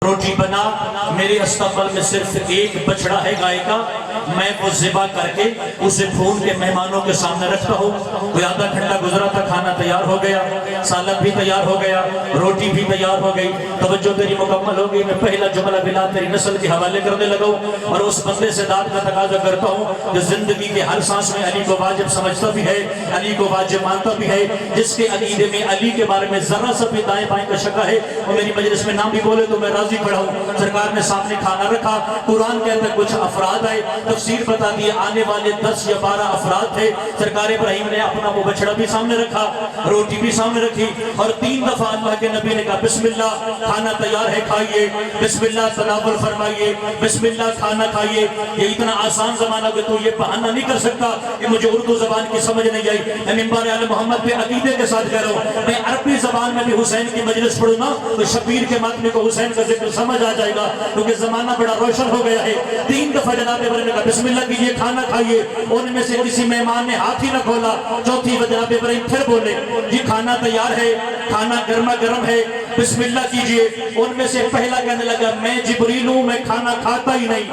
روٹی بنا، میرے استقبال میں صرف ایک بچڑا ہے گائے کا، میں وہ ذبح کر کے اسے بھون کے مہمانوں کے سامنے رکھتا ہوں۔ کوئی آدھا گھنٹہ گزرا تھا، کھانا تیار ہو گیا، سالن بھی تیار ہو گیا، روٹی بھی تیار ہو گئی، توجہ تیری مکمل ہو گئی۔ میں پہلا جملہ بلال تیری نسل کے حوالے کرنے لگا ہوں اور اس بندے سے داد کا تقاضا کرتا ہوں جو زندگی کے ہر سانس میں علی کو واجب سمجھتا بھی ہے، علی کو واجب مانتا بھی ہے، جس کے عقیدے میں علی کے بارے میں ذرا سا بھی دائیں بائیں کا شکا ہے، اور میری مجلس میں نام بھی بولے تو میں راضی کھڑا ہوں۔ سرکار نے سامنے کھانا رکھا، قرآن کہتا ہے کچھ افراد آئے، تفسیر بتا دی آنے والے 10 یا 12 افراد تھے۔ سرکار ابراہیم نے اپنا وہ بچڑا بھی سامنے رکھا، روٹی بھی سامنے رکھی، اور 3 دفعہ اللہ کے نبی نے کہا بسم اللہ، کھانا تیار ہے کھائیے، بسم اللہ تناول فرمائیے، بسم اللہ کھانا کھائیے۔ یہ اتنا آسان زمانہ کہ تو یہ بہانہ نہیں کر سکتا کہ مجھے اردو زبان کی سمجھ نہیں آئی۔ میں منبر آل محمد پہ عقیدے کے ساتھ کہہ رہا ہوں، میں عربی زبان میں بھی حسین کی مجلس پڑھوں نا تو شبیر کے ماتمے کو حسین کا ذکر سمجھ آ جائے گا، کیونکہ زمانہ بڑا روشن ہو گیا ہے۔ 3 دفعہ جناب ابراہیم نے کہا بسم اللہ کیجئے، کھانا کھائیے۔ ان میں سے کسی مہمان نے ہاتھ ہی نہ کھولا۔ چوتھی بار جناب ابراہیم پھر بولے جی کھانا تیار ہے، کھانا گرما گرم ہے، بسم اللہ کیجئے۔ ان میں سے پہلا کہنے لگا میں جبریل ہوں، میں کھانا کھاتا ہی نہیں۔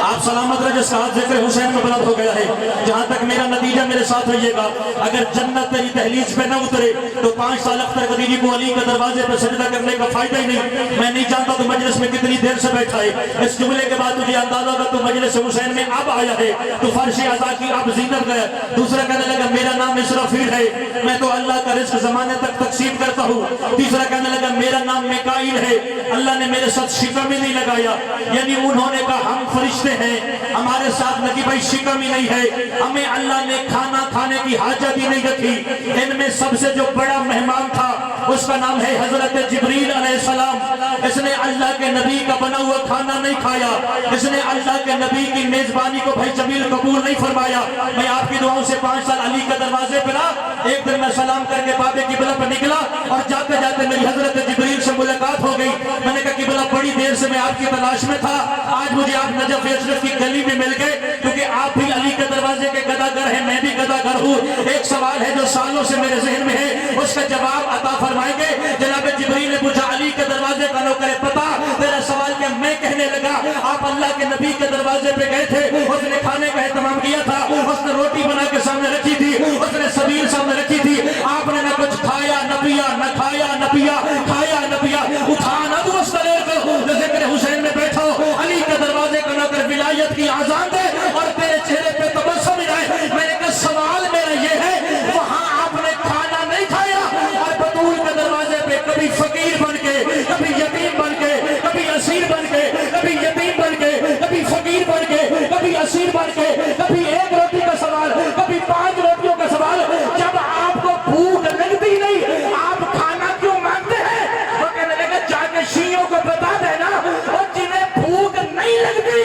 آپ سلامت رہے، جس کا ہاتھ ذکر حسین میں بلند ہو گیا ہے۔ جہاں تک میرا نتیجہ میرے ساتھ رہیے گا، اگر جنت تیری دہلیز پہ نہ اترے تو 5 سال اختر قدیری کو علی کے دروازے پہ سجدہ کرنے کا فائدہ ہی نہیں۔ میں نہیں جانتا تو مجلس میں کتنی دیر سے بیٹھا ہے۔ اس جملے کے بعد تجھے اندازہ ہوگا تو مجلس حسین میں اب آیا ہے، تو فرش عزا کی اب زینت گئے۔ دوسرا کہنے لگا میرا نام اسرافیل ہے، میں تو اللہ کا رزق زمانے تک تقسیم کرتا ہوں۔ تیسرا کہنے لگا میرا نام میکائیل ہے، اللہ نے میرے ساتھ شکم ہی نہیں لگایا، یعنی انہوں نے کہا ہم فرشتے ہیں، ہمارے ساتھ نبی بھائی شکم ہی نہیں ہے، ہمیں اللہ نے کھانا کھانے کی حاجت ہی نہیں رکھی۔ ان میں سب سے جو بڑا مہمان تھا اس کا نام ہے حضرت جبریل علیہ السلام۔ اس نے اللہ کے نبی کا بنا ہوا کھانا نہیں کھایا، اس نے اللہ کے نبی کی میزبانی کو بھائی جمیل قبول نہیں فرمایا۔ میں آپ کی دعاؤں سے 5 سال علی کے دروازے پہ رہا، ایک دن میں سلام کر کے باب قبلہ پہ نکلا اور جاتے جاتے میری حضرت جبریل سے ملاقات ہو گئی۔ میں نے کہا قبلہ بڑی دیر سے میں آپ کی تلاش میں تھا، آج مجھے آپ نجف اشرف کی گلی میں مل گئے، کیونکہ آپ بھی علی کے دروازے کے گداگر ہیں، میں بھی گداگر ہوں۔ ایک سوال ہے جو سالوں سے میرے ذہن میں ہے، اس کا جواب عطا فرمائیں گے؟ جناب جبریل نے پوچھا علی کے دروازے کا نوکر پتا تیرا سوال کیا؟ میں کہنے لگا آپ اللہ کے نبی کے دروازے پہ گئے تھے، اس نے کھانے کا اہتمام کیا تھا، اس نے روٹی بنا کے سامنے رکھی تھی، اس نے سبیل سامنے رکھی تھی، آپ نے نہ کچھ کھایا نہ پیا، نہ کھایا نہ پیا، کھایا نہ پیا، اٹھا نہ دو اس طرح کو ذکر حسین میں بیٹھو، علی کے دروازے کا نوکر ولایت کی آزان دے اور تیرے چہرے پہ تبسم آئے۔ میں نے کہا سوال میرا یہ ہے وہاں آپ نے کھانا نہیں کھایا اور بطول کے دروازے پہ کبھی فقیر بن کے، کبھی یتیم بن کے، کبھی اسیر بن کے، کبھی یتیم بن کے، کبھی فقیر بن کے، کبھی اسیر بن کے، کبھی 1 روٹی کا سوال، کبھی 5 روٹیوں کا سوال۔ جب آپ کو بھوک لگتی نہیں آپ کھانا کیوں مانگتے ہیں؟ وہ کہنے لگا جا کے شیعوں کو بتا دینا اور جنہیں بھوک نہیں لگتی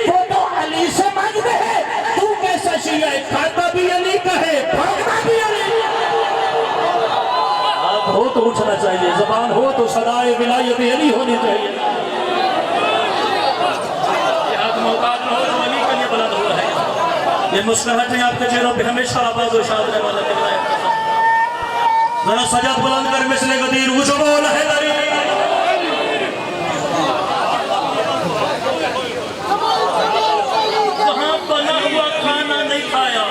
وہ تو علی سے مانگتے ہیں، تو کیسا شیعہ ہے؟ کھاتا بھی علی کا ہے، بھاگنا بھی علی۔ ہاتھ ہو تو اٹھنا چاہیے، زبان ہو تو صدائے ولایت علی ہونی چاہیے۔ یہ ہاتھ موقعات نہ ہو تو علی کا یہ بلند ہوا ہے۔ یہ مسکراہٹیں آپ کے چہروں پہ ہمیشہ آباد و شاد رہنے والا دکھ رہا ہے۔ ذرا سجاد بلند کر مثل غدیر اونچا بول ہے داری۔ وہاں بنا ہوا کھانا نہیں کھایا۔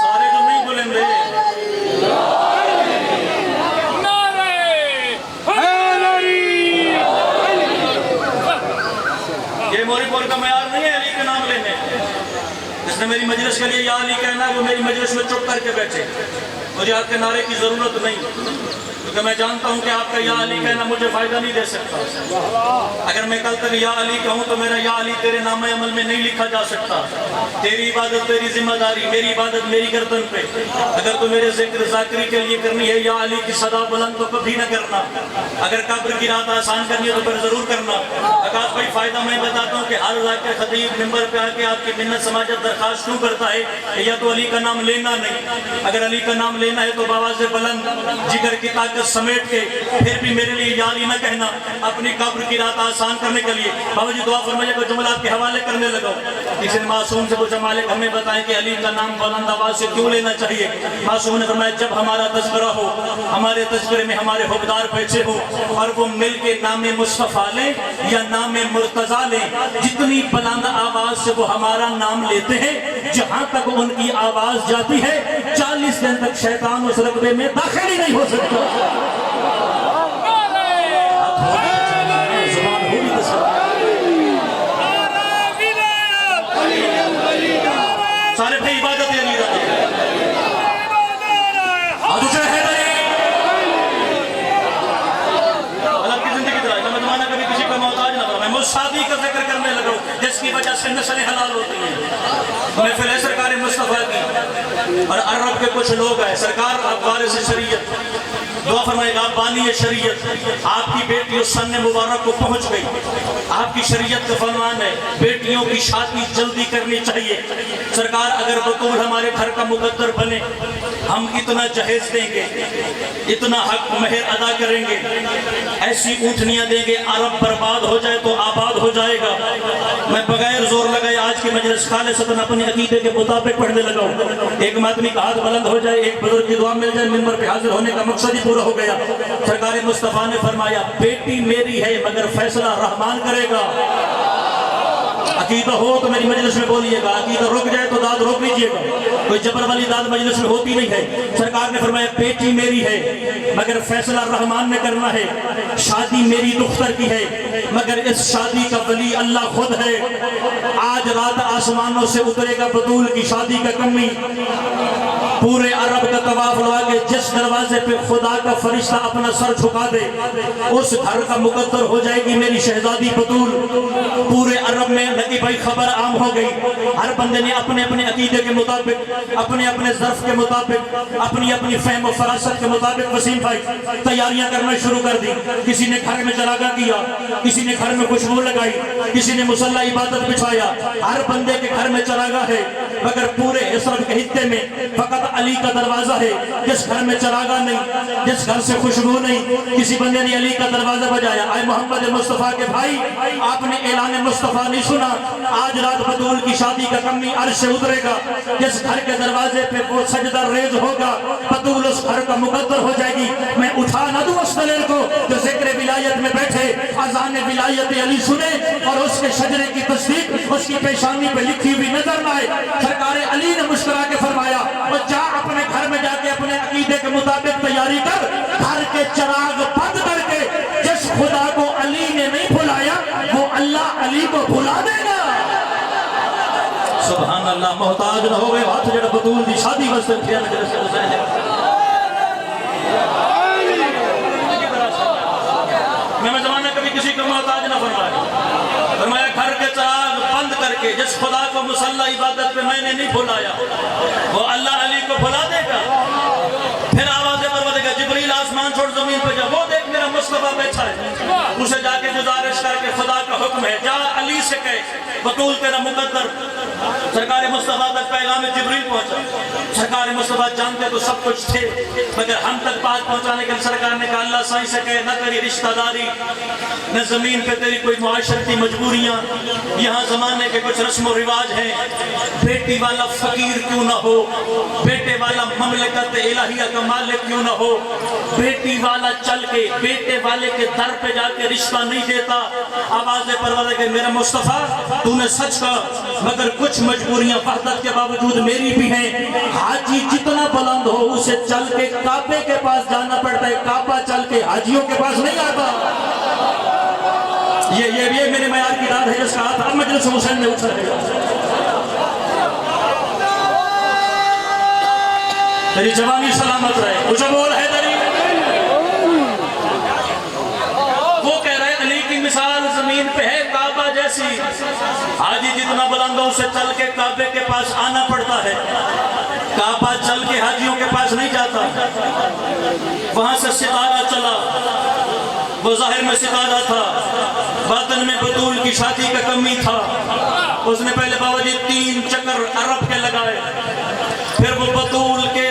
سارے جو نہیں بولیں گے یہ موری پور کا معیار نہیں ہے علی کے نام لینے۔ جس نے میری مجلس کے لیے یا علی کہنا ہے وہ میری مجلس میں چپ کر کے بیٹھے، مجھے آپ کے نعرے کی ضرورت نہیں، کیونکہ میں جانتا ہوں کہ آپ کا یا علی کہنا مجھے فائدہ نہیں دے سکتا۔ اگر میں کل تک یا علی کہوں تو میرا یا علی تیرے نام عمل میں نہیں لکھا جا سکتا۔ تیری عبادت تیری ذمہ داری، میری عبادت میری گردن پہ۔ اگر تو میرے ذکر ذاکری کے لیے کرنی ہے یا علی کی صدا بلند تو کبھی نہ کرنا، اگر قبر کی رات آسان کرنی ہے تو پھر ضرور کرنا۔ آقاش بھائی فائدہ میں بتاتا ہوں کہ ہر ذاکر خطیب منبر پہ آ کے آپ کی منت سماجت درخواست کیوں کرتا ہے کہ یا تو علی کا نام لینا نہیں، اگر علی کا نام لینا ہے تو بآواز بلند جگر کی طاقت سمیٹ کے پھر بھی میرے لیے یا علی نہ کہنا، اپنی قبر کی رات آسان کرنے کے لیے بابا جی دعا فرمائیے کو جملات کے حوالے کرنے لگا۔ کسی نے معصوم سے پوچھا مالک ہمیں بتائیں کہ علی کا نام بلند آواز سے کیوں لینا چاہیے؟ معصوم نے فرمایا جب ہمارا تذکرہ ہو، ہمارے تذکرے میں ہمارے حقدار بیٹھے ہو اور وہ مل کے نام مصطفیٰ لیں یا نام مرتضیٰ لیں، جتنی بلند آواز سے وہ ہمارا نام لیتے ہیں، جہاں تک ان کی آواز جاتی ہے 40 دن تک شیطان اس رقبے میں داخل ہی نہیں ہو سکتا۔ سارے بھائی عبادت علی شادی کا ذکر کرنے لگا جس کی وجہ سے نسلیں حلال ہوتی ہیں۔ محفل ہے سرکار مصطفیٰ کی اور عرب کے کچھ لوگ ہیں، سرکار اب وارث شریعت دعا فرمائے گا، آپ بانی شریعت، آپ کی بیٹی اس سن مبارک کو پہنچ گئی، آپ کی شریعت کا فرمان ہے بیٹیوں کی شادی جلدی کرنی چاہیے۔ سرکار اگر بطول ہمارے گھر کا مقدر بنے، ہم اتنا جہیز دیں گے، اتنا حق مہر ادا کریں گے، ایسی اونٹنیاں دیں گے، عرب برباد ہو جائے تو آباد ہو جائے گا۔ میں بغیر زور لگائے آج کی مجلس خالصتاً اپنی عقیدے کے مطابق پڑھنے لگا ہوں۔ ایک آدمی کا ہاتھ بلند ہو جائے، ایک بزرگ کی دعا مل جائے، منبر پہ حاضر ہونے کا مقصد ہی پورا ہو گیا۔ سرکار مصطفیٰ نے فرمایا بیٹی میری ہے مگر فیصلہ رحمان کرے گا۔ عقیدہ ہو تو میری مجلس میں بولیے گا، عقیدہ رک جائے تو داد روک لیجئے گا، کوئی جبر والی داد مجلس میں ہوتی نہیں ہے۔ سرکار نے فرمایا بیٹی میری ہے مگر فیصلہ رحمان نے کرنا ہے، شادی میری دختر کی ہے مگر اس شادی کا ولی اللہ خود ہے۔ آج رات آسمانوں سے اترے گا بطول کی شادی کا کمی، پورے عرب کا طواف لگا کے جس دروازے پہ خدا کا فرشتہ اپنا سر جھکا دے اس گھر کا مقدر ہو جائے گی میری شہزادی بطول۔ پورے عرب میں لگی بھائی خبر عام ہو گئی، ہر بندے نے اپنے اپنے عقیدے کے مطابق، اپنے اپنے ظرف کے مطابق، اپنی اپنی فہم و فراست کے مطابق وسیم بھائی تیاریاں کرنا شروع کر دی۔ کسی نے گھر میں چراغاں کیا، کسی نے گھر میں خوشبو لگائی، کسی نے مصلی عبادت بچھایا۔ ہر بندے کے گھر میں چراغاں ہے مگر پورے حسرت کے خطے میں فقط علی کا دروازہ ہے جس گھر میں چراغاں نہیں، جس گھر سے خوشبو نہیں۔ کسی بندے نے علی کا دروازہ بجایا، آئے محمد مصطفیٰ کے بھائی آپ نے اعلان مصطفیٰ نہیں سنا، آج رات بطول کی شادی کا کمی عرش سے اترے گا، جس گھر کے دروازے پہ وہ سجدہ ریز ہوگا بطول اس گھر کا مقدر ہو جائے گی۔ میں اٹھا نہ دوں اس دلیر کو جو ذکر ولایت میں بیٹھے اذان ولایت علی سنے اور اس کے شجرے کی تصدیق اس کی پیشانی پہ لکھی ہوئی نظر نہ آئے۔ سرکار علی نے مسکرا کے فرمایا اور جا اپنے گھر میں جا کے اپنے عقیدے کے مطابق تیاری کر، گھر کے چراغ بند کر کے جس خدا کو علی نے نہیں بھلایا وہ اللہ علی کو بھلا دے گا۔ سبحان اللہ، محتاج نہ ہوئے ہاتھ جڑا بطول دی شادی واسطے کیا مجلس سے حسین ہے۔ میں زمانہ کبھی کسی کو محتاج نہ فرمایا، فرمایا گھر کے چراغ بند کر کے جس خدا کو مصلی عبادت پہ میں نے نہیں بھلایا وہ اللہ علی کو بھلا دے گا۔ پھر آوازیں پروردے گا جبریل آسمان چھوڑ زمین پہ جا، وہ دیکھ میرا مصطفیٰ بیٹھا ہے، اسے جا کے گزارش کر کے خدا کا حکم ہے جا علی سے کہے بطول تیرا مقدر۔ سرکار مصطفیٰ تک پیغام جبریل پہنچا، سرکار مصطفیٰ جانتے تو سب کچھ تھے مگر ہم تک بات پہنچانے کے سرکار نے کہا اللہ سائیں سے کہے نہ تیری رشتہ داری نہ زمین پہ تیری کوئی معاشرتی مجبوریاں، یہاں زمانے کے کچھ رسم و رواج ہیں، بیٹی والا فقیر کیوں نہ ہو، بیٹے والا مملکت الہیہ کا مالک کیوں نہ ہو، بیٹی والا چل کے بیٹے والے کے در پہ جا کے رشتہ نہیں دیتا۔ آواز پروردگار کہ میرا مصطفیٰ تو نے سچ کہا مگر کچھ مجبوریاں وحدت کے باوجود میری بھی ہیں۔ حاجی جتنا بلند ہو اسے چل کے کعبے کے پاس جانا پڑتا ہے، کعبہ چل کے حاجیوں کے پاس نہیں آتا۔ یہ میرے معیار کی داد ہے جس کا ہاتھ اب مجلس حسین میں اٹھ رہے گا۔ تیری جوانی سلامت رہے، مجھے بول حیدری۔ وہ کہہ رہے علی کی مثال زمین پہ ہے کعبہ جیسی، حاجی جتنا بلند ہو اسے چل کے کعبے کے پاس آنا پڑتا ہے، کعبہ چل کے حاجیوں کے پاس نہیں جاتا۔ وہاں سے ستارہ چلا، وہ ظاہر میں ستارہ تھا، باطن میں بطول کی شادی کا کمی تھا۔ اس نے پہلے بابا جی 3 چکر عرب کے لگائے، پھر وہ بطول کے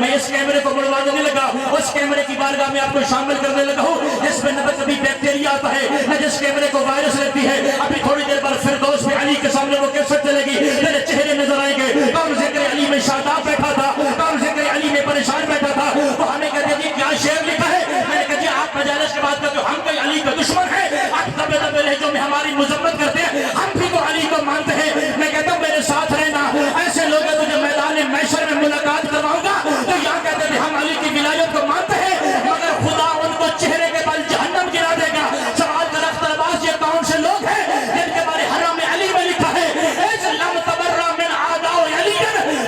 میں اس کیمرے کو بڑھوانے نہیں لگا، اس کیمرے کی بارگاہ میں آپ کو شامل کرنے لگا ہوں جس میں نہ کبھی بیکٹیریا آتا ہے نہ جس کیمرے کو وائرس رہتی ہے۔ ابھی تھوڑی دیر بعد فردوس میں علی کے سامنے وہ کیسٹ چلے گی، میرے چہرے نظر آئیں گے، کون ذکر علی میں شاداب بیٹھا تھا، کون ذکر علی میں پریشان بیٹھا تھا۔ وہ ہمیں کہتے ہیں کیا شعر لکھا ہے؟ میں نے کہا جی آپ مجالس کے بعد کہ ہم کوئی علی کا دشمن ہے، آپ دبے دبے لہجوں میں ہماری مذمت کرتے ہیں، ہم بھی تو علی کو مانتے ہیں۔ میں کہتا ہوں میرے ساتھ رہنا، ایسے لوگ ہیں تجھے میدان محشر میں ملاقات کرواؤں گا تو یہاں کہتے ہیں ہم علی کی ولایت کو مانتے ہیں مگر خدا ان کو چہرے کے بل جہنم گرا دے گا۔ سوال کا رفتہ باز یہ کون سے لوگ ہیں جن کے بارے حرام علی میں لکھا ہے اِذ لم تبرأ من اعداء علی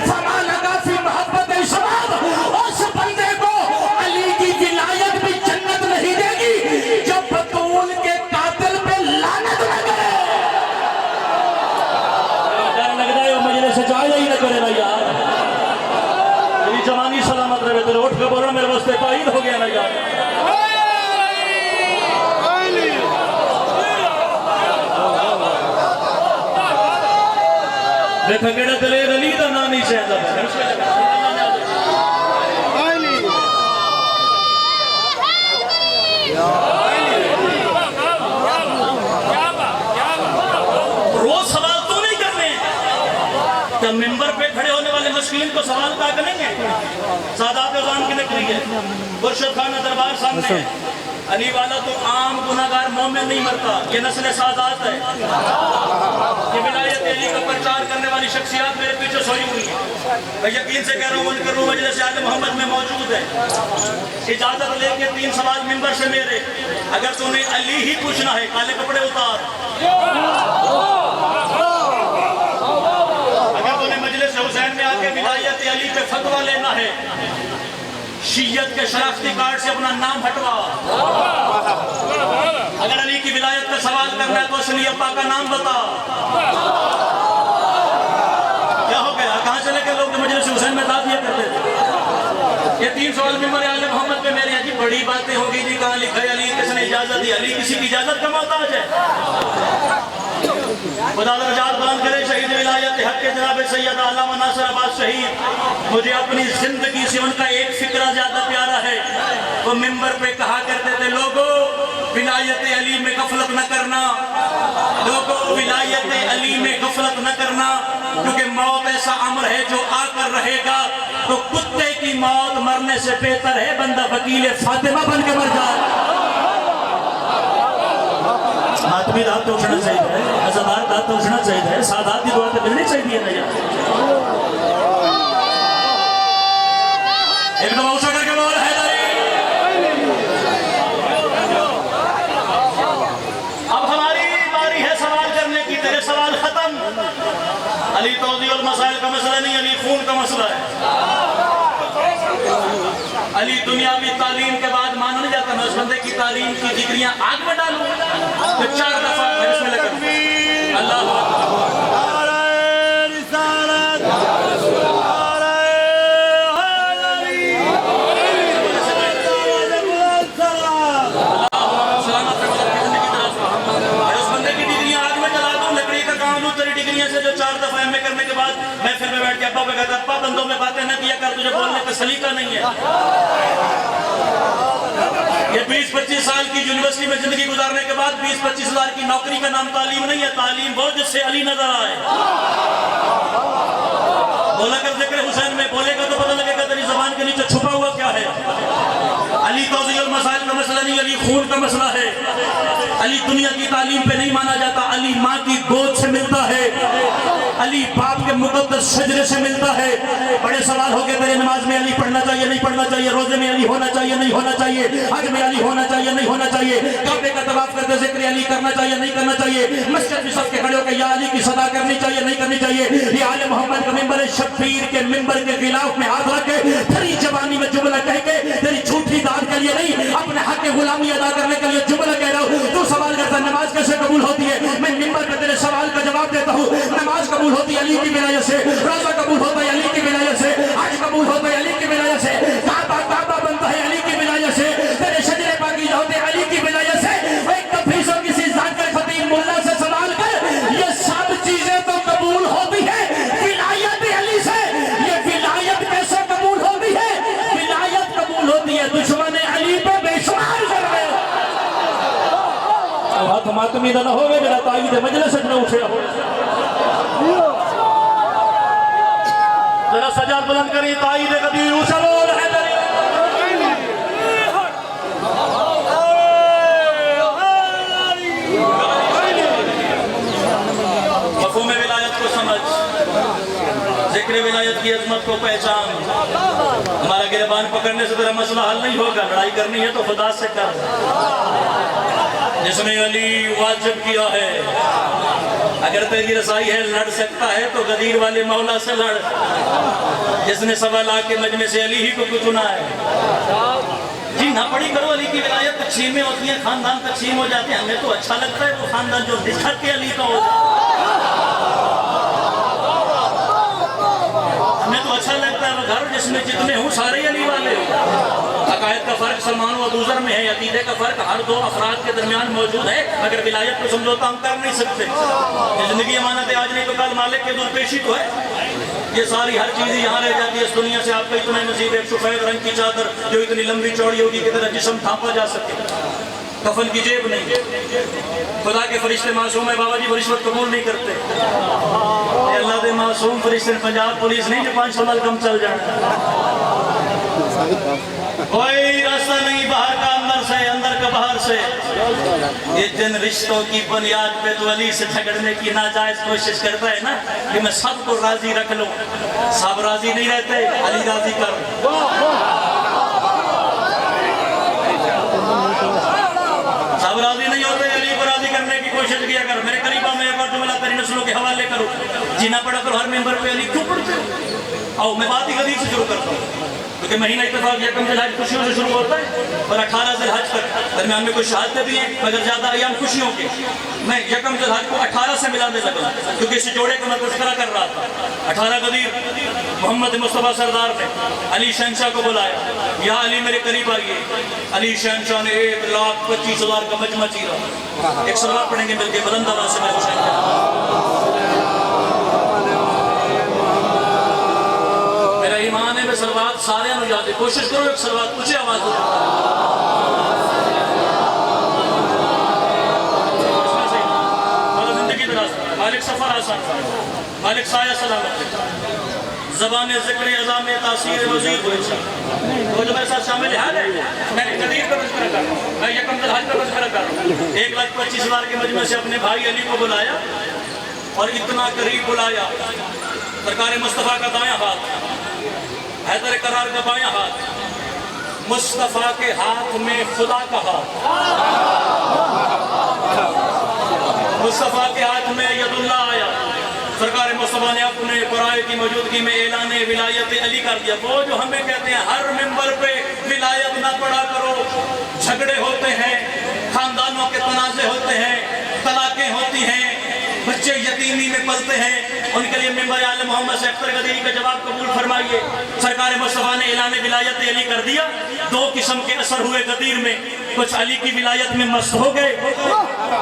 فما لگا فی محبت شباب، اس بندے کو علی کی ولایت بھی جنت نہیں دے گی جو بطول کے قاتل پہ لعنت نہ کرے۔ ڈر لگ رہا ہے وہ مجلس سے جائے ہی نہ کرے نا یار، میری جوانی سلامت رہے، تیرے اٹھ کے بولنا میرے واسطے تعین ہو گیا نا یار۔ دیکھا کیڑا دلیر علی دا نام نہیں چاہتا روز سوال تو نہیں کرنے کیا ممبر پہ کھڑے ہونے والے مسکین کو سوال کا کریں گے؟ سادات اذان کی نکلی ہے، برشد خانہ دربار سامنے ہے، علی والا تو عام گناہگار مومن نہیں مرتا، یہ نسل سادات ہے۔ یہ ولایت علی کا پرچار کرنے والی شخصیات میرے پیچھے سوئی ہوئی ہیں، میں یقین سے کہہ رہا ہوں منکر روح مجلس آل محمد میں موجود ہے۔ اجازت لے کے 3 سوال ممبر سے میرے، اگر تو نے علی ہی پوچھنا ہے کالے کپڑے اتار، اگر تو نے مجلس حسین میں آ کے ولایت علی پہ فتویٰ لینا ہے شیعت کے شناختی کارڈ سے اپنا نام ہٹوا، اگر علی کی ولایت کا سوال کرنا ہے تو اسلی ابا کا نام بتا۔ کیا ہو گیا؟ کہاں چلے کے لوگ مجلس حسین میں داد دیا کرتے تھے؟ یہ 3 سوال ممبر آل محمد پہ میرے ہیں جی، بڑی باتیں ہوگی جی، کہاں لکھا ہے علی کس نے اجازت دی؟ علی کسی کی اجازت کا محتاج ہے؟ خدا درجات بلند کرے شہید ولایت حق کے جناب سید علامہ ناصر عباس شہید، مجھے اپنی زندگی سے ان کا ایک فکرہ زیادہ پیارا ہے۔ وہ ممبر پہ کہا کرتے تھے لوگوں ولایت علی میں غفلت نہ کرنا، لوگوں ولایت علی میں غفلت نہ کرنا، کیونکہ موت ایسا امر ہے جو آ کر رہے گا، تو کتے کی موت مرنے سے بہتر ہے بندہ وکیل فاطمہ بن کے مر جائے۔ آدمی داد تو اٹھنا چاہیے، عزدار داد تو اٹھنا چاہیے، سادات کی دعا تو ملنی چاہیے نا یار۔ ایک دم اوشا کر کے بول حیدری۔ اب ہماری باری ہے سوال کرنے کی، تیرے سوال ختم۔ علی توضیح المسائل کا مسئلہ نہیں، علی خون کا مسئلہ ہے۔ علی دنیاوی تعلیم کے بعد مانا نہیں جاتا، میں اس بندے کی تعلیم کی ڈگریاں آگ میں ڈالوں تو 4 دفعہ میں بسم اللہ کروں۔ اللہ سے جو 4 دفعہ ایم اے کرنے کے بعد میں پھر میں بیٹھ کے ابا پہ کہتا ابا بندوں میں باتیں نہ کیا کر، تجھے بولنے کا سلیقہ نہیں ہے۔ یہ 20-25 سال کی یونیورسٹی میں زندگی گزارنے کے بعد 20-25 ہزار کی نوکری کا نام تعلیم نہیں ہے، تعلیم وہ جس سے علی نظر آئے۔ بولا کر ذکر حسین میں بولے گا تو پتہ لگے گا تیری زبان کے نیچے چھپا ہوا کیا ہے۔ علی توضیح المسائل کا مسئلہ نہیں، علی خون کا مسئلہ ہے۔ علی دنیا کی تعلیم پہ نہیں مانا جاتا، علی ماں کی گود سے ملتا ہے، علی باپ کے مقدس شجرے سے ملتا ہے۔ بڑے سوال ہو گئے تیرے نماز میں علی پڑھنا چاہیے نہیں پڑھنا چاہیے، روزے میں علی ہونا چاہیے نہیں ہونا چاہیے، حج میں علی ہونا چاہیے نہیں ہونا چاہیے، کعبے کا طواف کرتے ذکر علی کرنا چاہیے نہیں کرنا چاہیے، مسجد میں سب کے کھڑے ہو کے یا علی کی صدا کرنی چاہیے نہیں کرنی چاہیے۔ یہ آل محمد کا ممبر شبیر کے ممبر کے خلاف میں ہاتھ رکھ کے تیری زبانی میں جملہ کہہ کے تیری جھوٹی داد کے لیے نہیں، اپنے حق غلامی ادا کرنے کے لیے جملہ کہہ رہا ہوں۔ تو سوال کرتا نماز کیسے قبول ہوتی ہے؟ میں ممبر پہ تیرے سوال کا جواب دیتا ہوں۔ نماز قبول ہوتی ہے علی کی ولایت سے، روزہ قبول ہوتا ہے علی کی ولایت سے، حج قبول ہوتا ہے علی کی ولایت سے، کعبہ بنتا ہے علی کی ولایت سے، تیرے شجرے پاکیزہ ہوتے ہیں علی کی ولایت سے۔ ایک تفریح کسی ذاکر خطیب ملا سے سوال کر، یہ سب چیزیں تو قبول ہوتی ہیں ولایت علی سے، یہ ولایت کیسے قبول ہوتی زخمی نہ ہوگے میرا تائید مجلس نہ اٹھے ہو ذرا سجاد بلند کری تائید قدیر اچھلو حیدری مفہوم ولایت کو سمجھ ذکر ولایت کی عظمت کو پہچان ہمارا گربان پکڑنے سے تیرا مسئلہ حل نہیں ہوگا لڑائی کرنی ہے تو خدا سے کر جس نے علی واجب کیا ہے اگر تیری رسائی ہے لڑ سکتا ہے تو غدیر والے مولا سے لڑ جس نے 1.25 لاکھ کے مجمع سے علی ہی کو چنا ہے جی نہ پڑی کرو علی کی ولایت تقسیمیں ہوتی ہیں خاندان تقسیم ہو جاتے ہیں ہمیں تو اچھا لگتا ہے وہ خاندان جو نکھر کے علی کا ہو ہمیں تو اچھا لگتا ہے وہ گھر جس میں جتنے ہوں سارے علی والے عقائد کا فرق سلمان و ابوذر میں ہے عقیدے کا فرق ہر دو افراد کے درمیان موجود ہے مگر ولایت کو سمجھوتا ہم کر نہیں سکتے زندگی امانت ہے آج نہیں تو کل مالک کے درپیشی تو ہے یہ ساری ہر چیز یہاں رہ جاتی ہے اس دنیا سے آپ کا اتنا نصیب ہے سفید رنگ کی چادر جو اتنی لمبی چوڑی ہوگی کہ تیرا جسم تھاپا جا سکے کفن کی جیب نہیں خدا کے فرشتے معصوم ہے بابا جی وہ رشوت قبول نہیں کرتے اے اللہ دے معصوم فرشتے پنجاب پولیس نہیں جو 500 مل کم چل جائے کوئی راستہ نہیں باہر کا اندر کا باہر سے یہ جن رشتوں کی بنیاد پہ تو علی سے جھگڑنے کی ناجائز کوشش کرتا ہے نا کہ میں سب کو راضی رکھ لوں سب راضی نہیں رہتے علی راضی کر سب راضی نہیں ہوتے علی کو راضی کرنے کی کوشش کیا کر میرے قریبہ میں ایک اور جملہ تیری نسلوں کے حوالے کروں جینا پڑا تو ہر ممبر پہ علی کیوں پڑھتے ہو آؤ میں بات ہی غدیر سے شروع کرتا ہوں کیونکہ مہینہ اتفاق یکم ذی الحج خوشیوں سے شروع ہوتا ہے اور 18 ذی الحج تک درمیان میں کچھ شہادتیں بھی ہیں مگر زیادہ ایام خوشیوں کے میں یکم ذی الحج کو 18 سے ملانے لگا کیونکہ اس جوڑے کو میں تذکرہ کر رہا تھا 18 غدیر محمد مصطفیٰ سردار نے علی شہنشاہ کو بلایا یا علی میرے قریب آئیے علی شہنشاہ نے 1,25,000 کا مجمع چیرا ایک سلوات پڑھیں گے مل کے بلند آواز سے میں ایمان ہے میں سلوات سارے انو یاد ہے کوشش کرو ایک سلوات کچھ آواز ہو زندگی دراز مالک سفر آسان مالک سایہ سلامت زبان ذکر عظام تاثیر وزیر وہ جو میرے ساتھ شامل ہے میں قدیر کا تذکرہ کر رہا ہوں میں یکم ذی الحج کا تذکرہ کر رہا ہوں 1,25,000 کے مجمع سے اپنے بھائی علی کو بلایا اور اتنا قریب بلایا سرکار مصطفیٰ کا دایاں ہاتھ حیدر قرار کا بایاں ہاتھ مصطفیٰ کے ہاتھ میں خدا کا ہاتھ مصطفیٰ کے ہاتھ میں ید اللہ آیا سرکار مصطفیٰ نے اپنے قرائے کی موجودگی میں اعلان ولایت علی کر دیا وہ جو ہمیں کہتے ہیں ہر ممبر پہ ولایت نہ پڑھا کرو جھگڑے ہوتے ہیں خاندانوں کے تنازع ہوتے ہیں طلاقیں ہوتی ہیں بچے یتیمی میں پلتے ہیں ان کے لیے ممبر اعلی محمد سے اختر غدیری کا جواب قبول فرمائیے سرکار مصطفیٰ نے اعلان ولایت علی کر دیا 2 قسم کے اثر ہوئے غدیر میں کچھ علی کی ولایت میں مست ہو گئے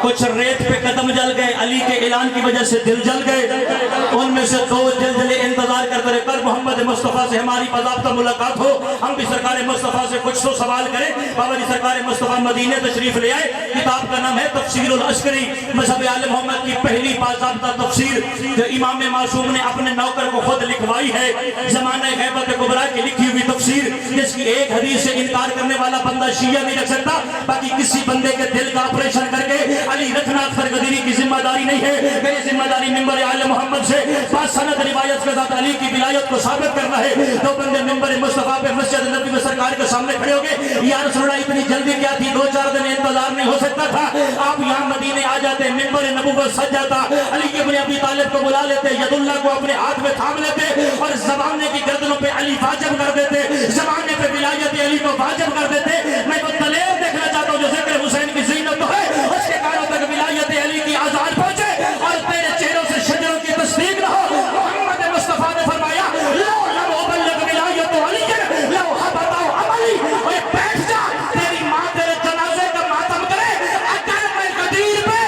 کچھ ریت پہ قدم جل گئے علی کے اعلان کی وجہ سے دل جل گئے ان میں سے 2 جلدلے انتظار کرتے رہے کر محمد مصطفیٰ سے ہماری باضابطہ ملاقات ہو ہم بھی سرکار مصطفیٰ سے کچھ تو سوال کریں بابا جی سرکار مصطفیٰ مدینے تشریف لے آئے کتاب کا نام ہے تفسیر العسکری مذہب اعلی محمد کی پہلی باضابطہ تفسیر جو امام معصوم نے اپنے نوکر کو خود لکھوائی ہے زمانہ غیبت کبریٰ کی لکھی ہوئی تفسیر جس کی ایک حدیث سے انکار کرنے والا بندہ شیعہ نہیں رکھ سکتا باقی کسی بندے کے دل کا آپریشن کر کے علی رکھنا اختر غدیری کی ذمہ داری نہیں ہے میری ذمہ داری ممبر اعلی محمد سے 5 سند روایت کے ساتھ علی کی ولایت کو ثابت کرنا ہے 2 بندے ممبر مصطفیٰ پہ مسجد نبی میں سرکار کے سامنے کھڑے ہو گئے یا رسول اللہ اتنی جلدی کیا تھی 2-4 دن انتظار نہیں ہو سکتا تھا آپ یہاں مدینے آ جاتے ممبر نبوت سج جاتا علی ابن ابی طالب کو بلا لیتے ید اللہ کو اپنے ہاتھ میں تھام لیتے اور زمانے کی گردنوں پہ علی واجب کر دیتے زمانے پہ ولایت علی کو واجب کر دیتے میں تو دلیر دیکھنا چاہتا ہوں جو ذکر حسین کی زینت تو ہے اس کے کانوں تک ولایت علی کی آزاد پہنچے اور تیرے چہروں سے شجروں کی تصدیق نہ ہو محمد مصطفیٰ نے فرمایا لو لم ابلغ ولایت علی لو حبط عملی اور بیٹھ جا تیری ماں تیرے جنازے کا ماتم کرے اگر میں غدیر پہ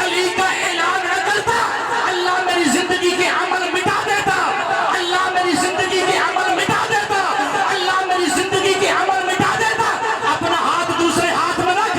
علی کا اعلان نہ کرتا اللہ میری زندگی کے عمل مٹا دیتا اللہ میری زندگی کے عمل مٹا دیتا اللہ میری زندگی کے عمل مٹا دیتا اپنا ہاتھ دوسرے ہاتھ میں رکھ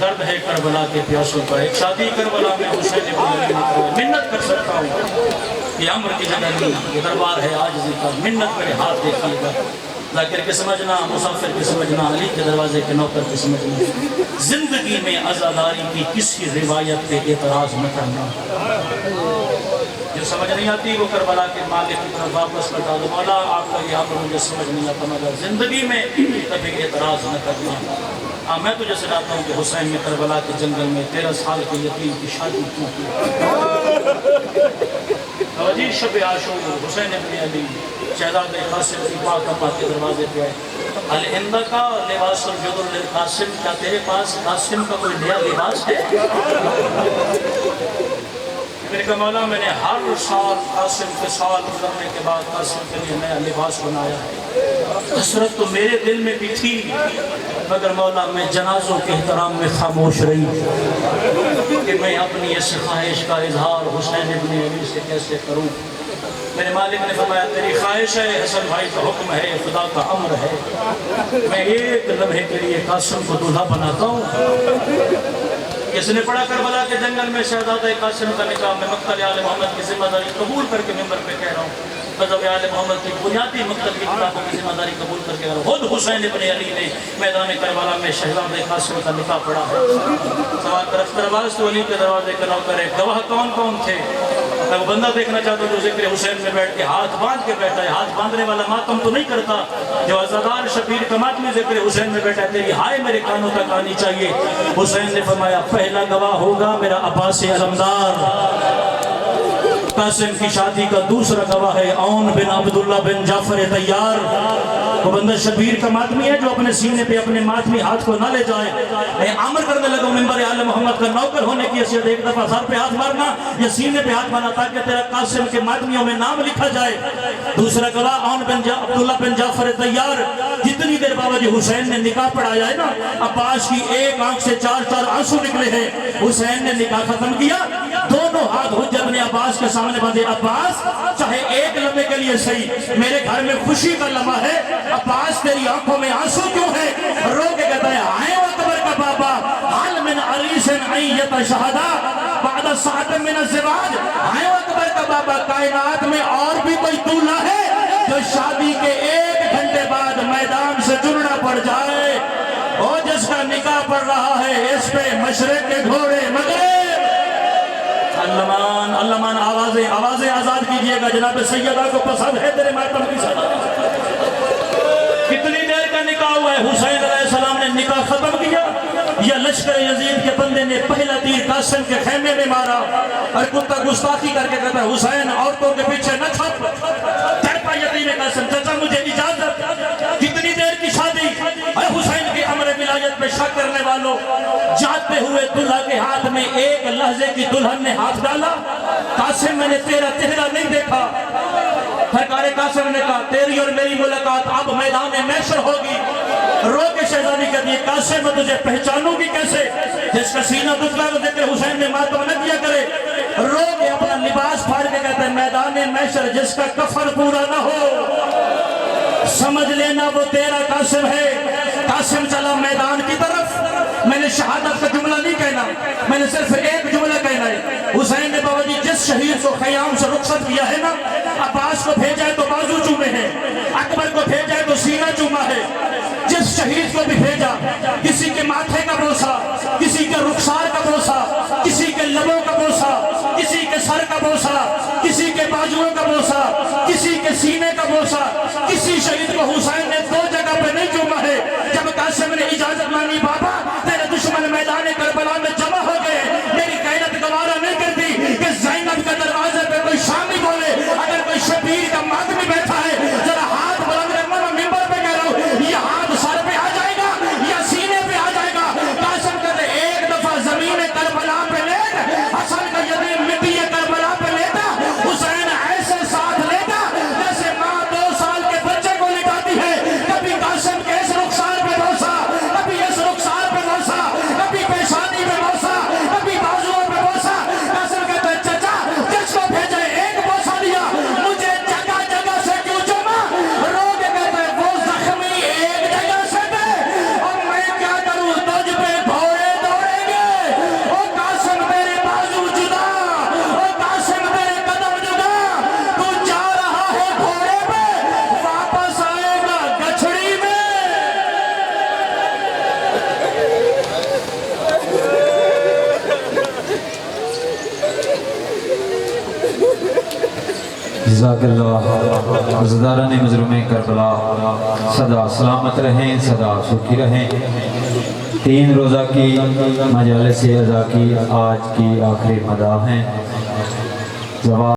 درد ہے کربلا کے پیاسوں کا، ایک شادی کربلا میں حسین ابن علی نے کروائی، منت کر سکتا ہوں یہ امر کی جگہ نہیں، یہ دربار ہے عاجزی کا، منت کرے ہاتھ دیکھیے گا، ذاکر کے سمجھنا، مسافر کے سمجھنا، علی کے دروازے کے نوکر کے سمجھنا، زندگی میں عزاداری کی کسی روایت پہ اعتراض نہ کرنا، جو سمجھ نہیں آتی وہ کربلا کے مالک کی طرف واپس لوٹا دو، مولا آپ کا یہ امر مجھے سمجھ نہیں آتا، مگر زندگی میں کبھی اعتراض نہ کرنا۔ ہاں میں تجھے سناتا ہوں کہ حسین نے کربلا کے جنگل میں 13 سال کے یتیم کی شادی کی، عجیب شب عاشور حسین ابن علی شہزاد قاسم کی پاک اماں کے دروازے پہ آئے، الہندہ کا لباس الجدر للقاسم، کیا تیرے پاس قاسم کا کوئی نیا لباس ہے؟ میں نے کہا مولا میں نے ہر سال قاسم کے سال گزرنے کے بعد قاسم کے لیے نیا لباس بنایا ہے، حسرت تو میرے دل میں بھی تھی، مگر مولا میں جنازوں کے احترام میں خاموش رہی کہ میں اپنی اس خواہش کا اظہار حسین ابن علی سے کیسے کروں۔ میرے مالک نے فرمایا تیری خواہش ہے، حسن بھائی کا حکم ہے، خدا کا امر ہے، میں ایک لمحے کے لیے قاسم کو دولہا بناتا ہوں۔ کس نے پڑھا کربلا کے جنگل میں شہزادہ قاسم کا نکاح، میں مقتل آل محمد کی ذمہ داری قبول کر کے ممبر پہ کہہ رہا ہوں، غزوہ آل محمد کی بنیادی مقتل کی کتابوں کی ذمہ داری قبول کر کے کہہ رہا ہوں، خود حسین ابن علی نے میدان کربلا میں شہزادہ قاسم کا نکاح پڑھا ہے۔ سوال طرف درواز تو علی کے دروازے کا نوکر ہے، گواہ کون کون تھے؟ میں وہ بندہ دیکھنا چاہتا ہوں جو ذکر حسین میں بیٹھ کے ہاتھ باندھ کے بیٹھا ہے، ہاتھ باندھنے والا ماتم تو نہیں کرتا، جو عزادار شبیر کا ماتمی ذکر حسین میں بیٹھا ہے، تیری ہائے میرے کانوں تک آنی چاہیے۔ حسین نے فرمایا پہلا گواہ ہوگا میرا عباس علمدار، قاسم کی شادی کا دوسرا گواہ ہے عون بن عبداللہ بن جعفر طیار، وہ بندہ شبیر کا ماتمی ہے جو اپنے سینے پہ اپنے ماتمی ہاتھ کو نہ لے جائے۔ میں عمر کرنے لگا ممبر آل محمد کا نوکر ہونے کی حیثیت ایک دفعہ سر پہ ہاتھ مارنا یا سینے پہ ہاتھ مارنا تاکہ تیرا قاسم کے ماتمیوں میں نام لکھا جائے۔ دوسرا گواہ عون بن عبداللہ بن جعفر طیار، جتنی دیر بابا جی حسین نے نکاح پڑھایا ہے نا، عباس کی ایک آنکھ سے 4 آنسو نکلے ہیں، حسین نے نکاح ختم کیا، دونوں ہاتھ حجت نے عباس کے سامنے باندھے، عباس چاہے ایک لمحے کے لیے صحیح، میرے گھر میں خوشی کا لمحہ ہے، عباس تیری آنکھوں میں آنسو کیوں ہے؟ رو کے کہتا ہے آئے اکبر کا بابا حال من عریس عیت شہدہ بعد ساعت من الزواج، آئے اکبر کا بابا کائنات میں اور بھی کوئی دولہا ہے جو شادی کے 1 گھنٹے بعد میدان سے چننا پڑ جائے؟ اور جس کا نکاح پڑ رہا ہے اس پہ مشرق کے گھوڑے مغرب۔ علمان آوازیں آزاد کیجئے گا، جناب سیدہ کو پسند ہے تیرے ماتم کی صدا۔ کتنی دیر کا نکاح ہوا ہے؟ حسین علیہ السلام نے نکاح ختم کیا یا لشکر یزید کے بندے نے پہلا تیر قاسم کے خیمے میں مارا اور کتا گستاخی کر کے کہتا ہے حسین عورتوں کے پیچھے نہ چھپ، تڑپا یتیم قاسم چچا مجھے اجازت۔ کتنی دیر کی شادی؟ اے حسین کے امر ولایت پہ شک کرنے والوں، جاتے ہوئے دلہا کے ہاتھ میں ایک لحظے کی دلہن نے ہاتھ ڈالا، قاسم میں نے تیرا چہرہ نہیں دیکھا۔ سرکار قاسم نے کہا تیری اور میری ملاقات اب میدان محشر ہوگی۔ رو کے شہزادی کہتی ہے قاسم میں تجھے پہچانوں گی کیسے؟ جس کا سینہ دکھلا وہ ذکر حسین نے ماتم نہ کیا کرے۔ رو کے اپنا لباس پھاڑ کے کہتے ہیں میدان محشر جس کا کفن پورا نہ ہو سمجھ لینا وہ تیرا قاسم ہے۔ قاسم چلا میدان کی طرف، میں نے شہادت کا جملہ نہیں کہنا، میں نے صرف ایک جملہ کہنا ہے۔ حسین نے بابا جی جس شہید کو خیام سے رخصت کیا ہے نا، عباس کو بھیجا ہے تو بازو چومے ہیں، اکبر کو بھیجا ہے تو سینہ چوما ہے، جس شہید کو بھی بھیجا کسی کے ماتھے کا بوسہ، کسی کے رخسار کا بوسہ، کسی کے لبوں کا بوسہ، کسی کے سر کا بوسہ، کسی کے بازوؤں کا بوسہ، کسی کے سینے کا بوسہ، کسی شہید کو حسین نے 2 جگہ پہ نہیں چوما ہے۔ جب قاسم نے اجازت مانگی بابا تیرے دشمن میدان کربلا میں جمع ہو گئے، میری غیرت گوارا نہیں کرتی کہ زینب کے دروازے پہ کوئی شامی بولے، اگر کوئی شبیر کا ماتمی بیٹھا ہے ذرا ہاتھ بلند رکھنا، میں ممبر پہ کہہ رہا ہوں یہ ہاتھ سر پہ آ جائے گا یا سینے پہ آ جائے گا۔ قاسم کہتے ایک دفعہ زمین کربلا پہ لیٹ، حسن کا یتیم مٹی کربلا پہ لیتا، حسین ایسے ساتھ لیتا جیسے ماں 2 سال کے بچے کو لٹاتی ہے۔ جزاک اللہ عزداران مظلوم کربلا سدا سلامت رہیں، سدا سکھی رہیں۔ 3 روزہ کی مجالس عزا کی آج کی آخری مداح ہیں۔